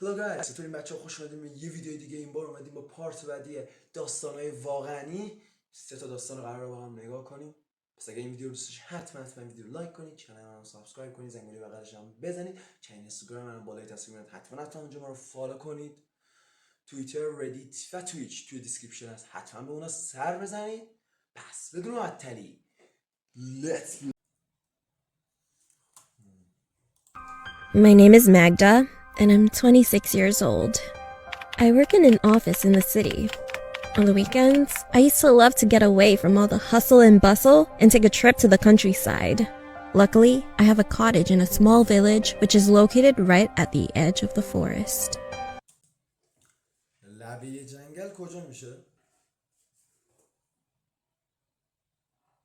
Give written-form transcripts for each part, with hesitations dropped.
هلو گایز، چطورین بچه‌ها؟ خوش اومدین به یه ویدیو دیگه. این بار اومدیم با پارت بعدی داستان‌های واقعی. 3 تا داستان رو قراره با هم نگاه کنیم. پس اگه این ویدیو رو دوست داشتین حتما ویدیو رو لایک کنید، کانال منو سابسکرایب کنید، زنگوله بغلش هم بزنید. چنل اینستاگرام منو بالای تصویر میاد، حتما اونجا ما رو فالو کنید. توییتر، ردیت و تویچ توی دیسکریپشن هست، حتما به اونا سر بزنید. پس بدون معطلی let's. My name is Magda, and I'm 26 years old. I work in an office in the city. On the weekends, I used to love to get away from all the hustle and bustle and take a trip to the countryside. Luckily, I have a cottage in a small village which is located right at the edge of the forest. لبه جنگل کجا میشه؟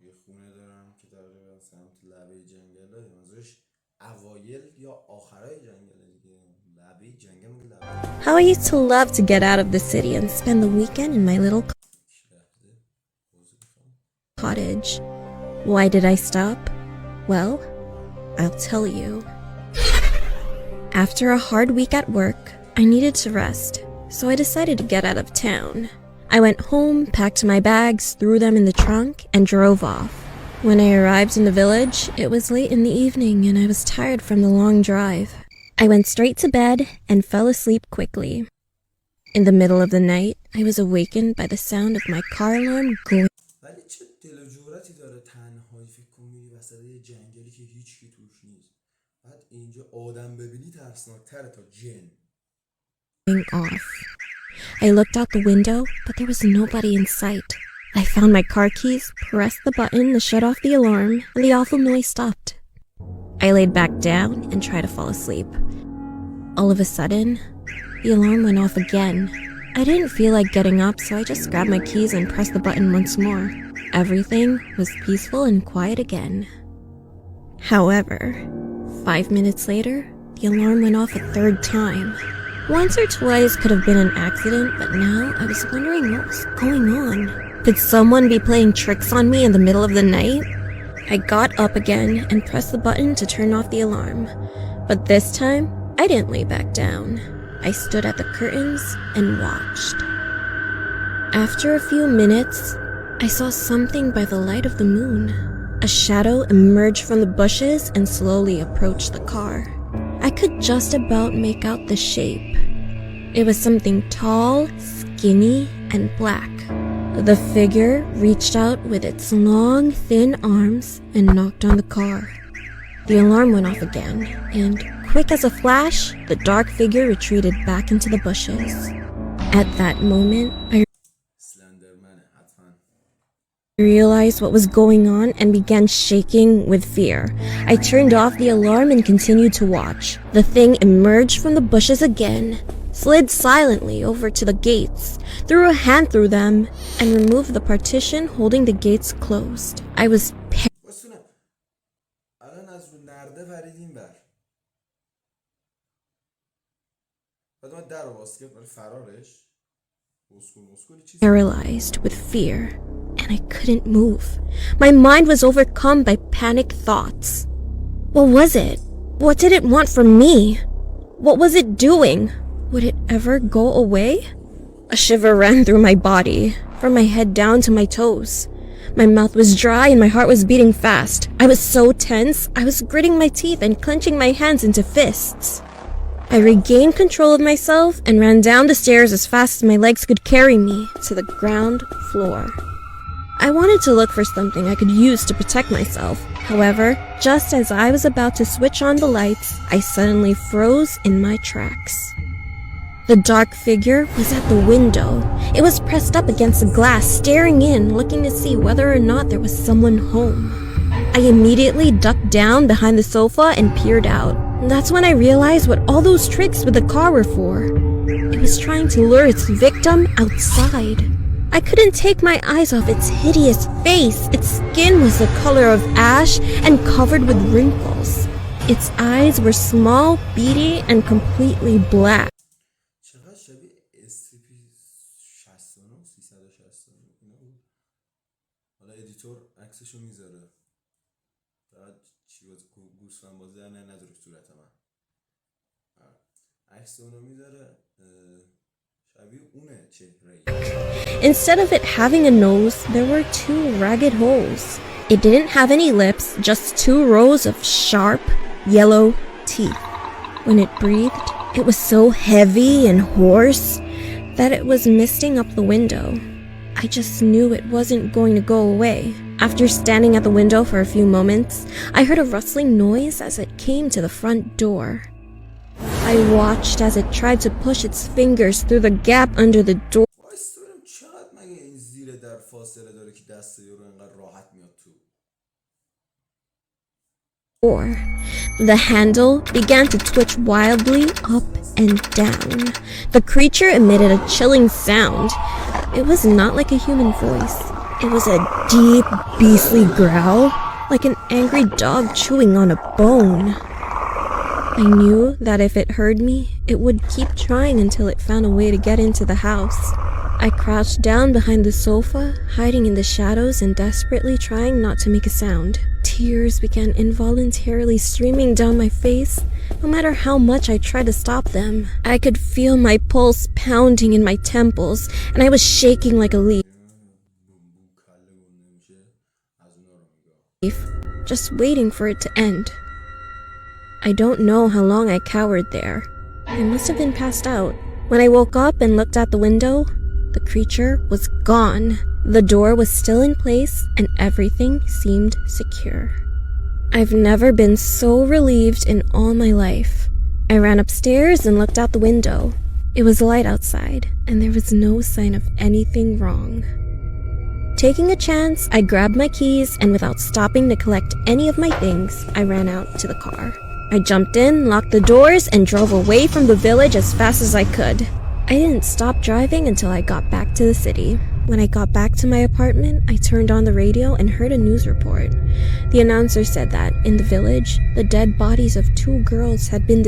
یه خونه دارم که تقریبا سمت لبه جنگله، منظورش اوایل یا آخرای جنگله دیگه. لبه جنگل میگه لبه. How I used to love to get out of the city and spend the weekend in my little cottage. Why did I stop? Well, I'll tell you. After a hard week at work, I needed to rest, so I decided to get out of town. I went home, packed my bags, threw them in the trunk, and drove off. When I arrived in the village, it was late in the evening and I was tired from the long drive. I went straight to bed and fell asleep quickly. In the middle of the night, I was awakened by the sound of my car alarm going ولی چه دل و جرأتی داره تنهایی فکر کنی وسط یه جنگلی که هیچکی توش نیست. بعد اینجا آدم ببینی ترسناک‌تره تا جن. off. I looked out the window, but there was nobody in sight. I found my car keys, pressed the button to shut off the alarm, and the awful noise stopped. I laid back down and tried to fall asleep. All of a sudden, the alarm went off again. I didn't feel like getting up, so I just grabbed my keys and pressed the button once more. Everything was peaceful and quiet again. However, 5 minutes later, the alarm went off a third time. Once or twice could have been an accident, but now I was wondering what was going on. Could someone be playing tricks on me in the middle of the night? I got up again and pressed the button to turn off the alarm. But this time, I didn't lay back down. I stood at the curtains and watched. After a few minutes, I saw something by the light of the moon. A shadow emerged from the bushes and slowly approached the car. I could just about make out the shape. It was something tall, skinny, and black. The figure reached out with its long, thin arms and knocked on the car. The alarm went off again, and quick as a flash, the dark figure retreated back into the bushes. At that moment, I realized what was going on and began shaking with fear. I turned off the alarm and continued to watch. The thing emerged from the bushes again, slid silently over to the gates, threw a hand through them, and removed the partition holding the gates closed. I was paralyzed with fear, and I couldn't move. My mind was overcome by panic thoughts. What was it? What did it want from me? What was it doing? Would it ever go away? A shiver ran through my body, from my head down to my toes. My mouth was dry and my heart was beating fast. I was so tense, I was gritting my teeth and clenching my hands into fists. I regained control of myself and ran down the stairs as fast as my legs could carry me to the ground floor. I wanted to look for something I could use to protect myself. However, just as I was about to switch on the lights, I suddenly froze in my tracks. The dark figure was at the window. It was pressed up against the glass, staring in, looking to see whether or not there was someone home. I immediately ducked down behind the sofa and peered out. That's when I realized what all those tricks with the car were for. It was trying to lure its victim outside. I couldn't take my eyes off its hideous face. Its skin was the color of ash and covered with wrinkles. Its eyes were small, beady, and completely black. Instead of it having a nose, there were two ragged holes. It didn't have any lips, just two rows of sharp, yellow teeth. When it breathed, it was so heavy and hoarse that it was misting up the window. I just knew it wasn't going to go away. After standing at the window for a few moments, I heard a rustling noise as it came to the front door. I watched as it tried to push its fingers through the gap under the door. The handle began to twitch wildly up and down. The creature emitted a chilling sound. It was not like a human voice. It was a deep, beastly growl, like an angry dog chewing on a bone. I knew that if it heard me, it would keep trying until it found a way to get into the house. I crouched down behind the sofa, hiding in the shadows and desperately trying not to make a sound. Tears began involuntarily streaming down my face, no matter how much I tried to stop them. I could feel my pulse pounding in my temples, and I was shaking like a leaf, just waiting for it to end. I don't know how long I cowered there. I must have been passed out. When I woke up and looked out the window, the creature was gone. The door was still in place and everything seemed secure. I've never been so relieved in all my life. I ran upstairs and looked out the window. It was light outside and there was no sign of anything wrong. Taking a chance, I grabbed my keys and without stopping to collect any of my things, I ran out to the car. I jumped in, locked the doors, and drove away from the village as fast as I could. I didn't stop driving until I got back to the city. When I got back to my apartment, I turned on the radio and heard a news report. The announcer said that, in the village, the dead bodies of two girls had been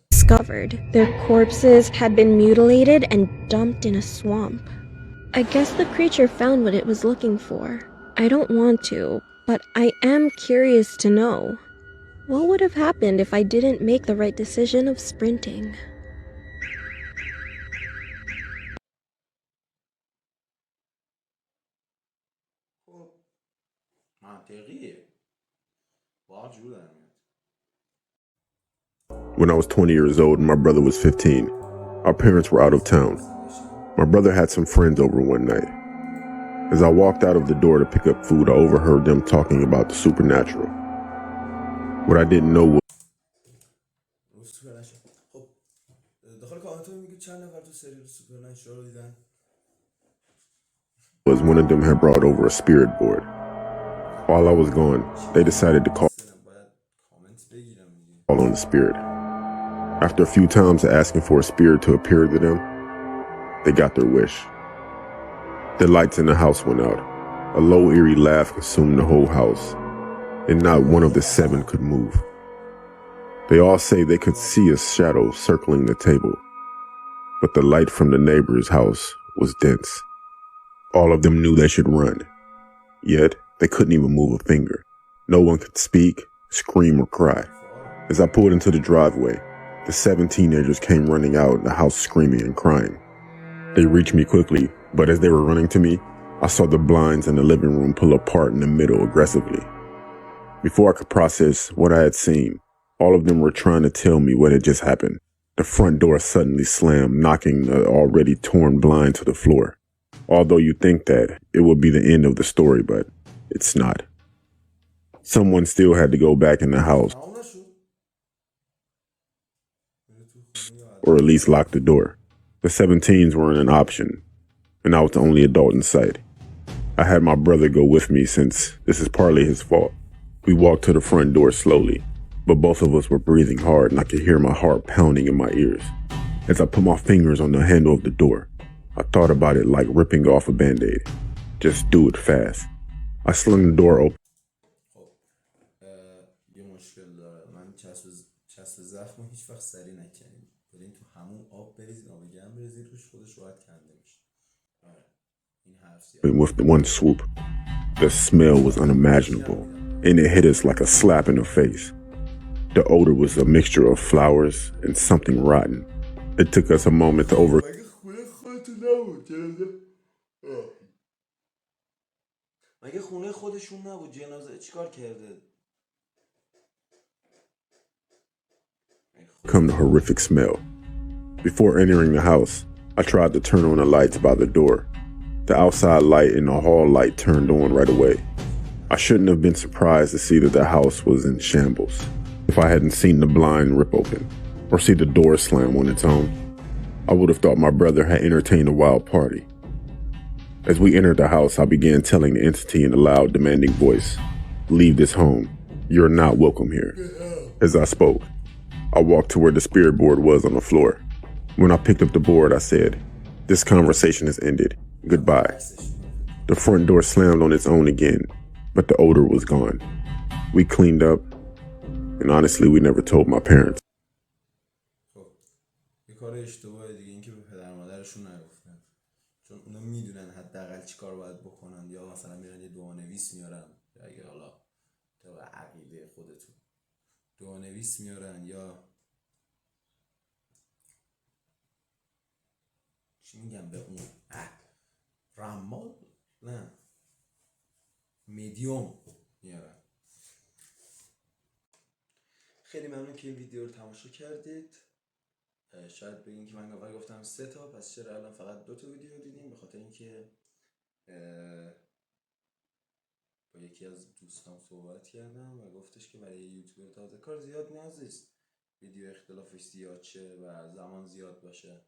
discovered. Their corpses had been mutilated and dumped in a swamp. I guess the creature found what it was looking for. I don't want to, but I am curious to know. What would have happened if I didn't make the right decision of sprinting? When I was 20 years old and my brother was 15, our parents were out of town. My brother had some friends over one night. As I walked out of the door to pick up food, I overheard them talking about the supernatural. What I didn't know was one of them had brought over a spirit board. While I was gone, they decided to call on the spirit. After a few times asking for a spirit to appear to them, they got their wish. The lights in the house went out. A low, eerie laugh consumed the whole house, and not one of the 7 could move. They all say they could see a shadow circling the table, but the light from the neighbor's house was dense. All of them knew they should run, yet they couldn't even move a finger. No one could speak, scream, or cry. As I pulled into the driveway, the 7 teenagers came running out of the house screaming and crying. They reached me quickly, but as they were running to me, I saw the blinds in the living room pull apart in the middle aggressively. Before I could process what I had seen, all of them were trying to tell me what had just happened. The front door suddenly slammed, knocking the already torn blind to the floor. Although you think that it would be the end of the story, but it's not. Someone still had to go back in the house, or at least lock the door. The 17s weren't an option, and I was the only adult in sight. I had my brother go with me since this is partly his fault. We walked to the front door slowly, but both of us were breathing hard and I could hear my heart pounding in my ears. As I put my fingers on the handle of the door, I thought about it like ripping off a band-aid. Just do it fast. I slung the door open. With one swoop. The smell was unimaginable. and it hit us like a slap in the face. The odor was a mixture of flowers and something rotten. It took us a moment to مگه خونه خودشون نبود؟ جنازه چیکار کرده؟ overcome the horrific smell. Before entering the house, I tried to turn on the lights by the door. The outside light and the hall light turned on right away. I shouldn't have been surprised to see that the house was in shambles if I hadn't seen the blind rip open or see the door slam on its own. I would have thought my brother had entertained a wild party. As we entered the house, I began telling the entity in a loud, demanding voice, "Leave this home. You're not welcome here." As I spoke, I walked to where the spirit board was on the floor. When I picked up the board, I said, "This conversation has ended. Goodbye." The front door slammed on its own again, but the odor was gone. We cleaned up, and honestly, we never told my parents. یه کار اشتباهه دیگه این که به پدر مادرشون نگفتن، چون اونا میدونن حداقل چی کار باید بکنن، یا مثلا میرن یه دعانویس میارن، یا اگه حالا طبق عقیده خودتون دعانویس میارن، یا چی میگم به اون رمال، نه میدیوم میارن. خیلی ممنون که این ویدیو رو تماشا کردید. شاید بگین که من اول گفتم 3 تا، پس چرا الان فقط 2 تا ویدیو دیدیم؟ به خاطر اینکه با یکی از دوستان صحبت کردم و گفتش که برای یوتیوبر تازه کار زیاد نیازیست ویدیو اختلافش زیاد شه و زمان زیاد باشه.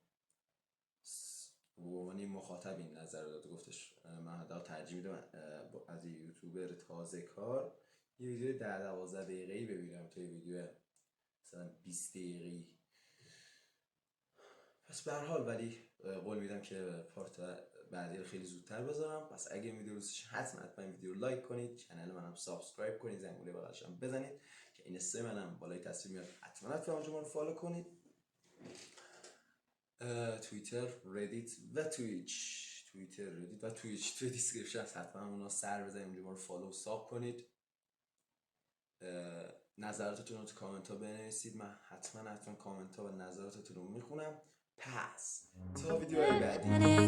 به عنوان مخاطب این نظر داد، گفتش من حداقل ترجیح میدم از یوتیوبر تازه کار یه ویدیو 10-12 دقیقه‌ای ببینم تا یه ویدیو مثلا 20 دقیقه‌ای. پس به هر حال ولی قول میدم که پارت بعدی رو خیلی زودتر بذارم. پس اگه ویدیو دوستش حتما ویدیو رو لایک کنید، کانال منم سابسکرایب کنید، زنگوله بغلش هم بزنید که اینستا منم بالای تصویر میاد، حتما اونجا ما رو فالو کنید. توییتر، ردیت و توییچ توی دیسکریپشن هست، حتما اونا سر بزنید، اونجا ما رو فالو و ساب کنید. نظراتتون رو تو کامنت ها بنویسید، من حتما کامنت ها و نظراتتون رو میخونم. پس تا ویدیوهای بعدی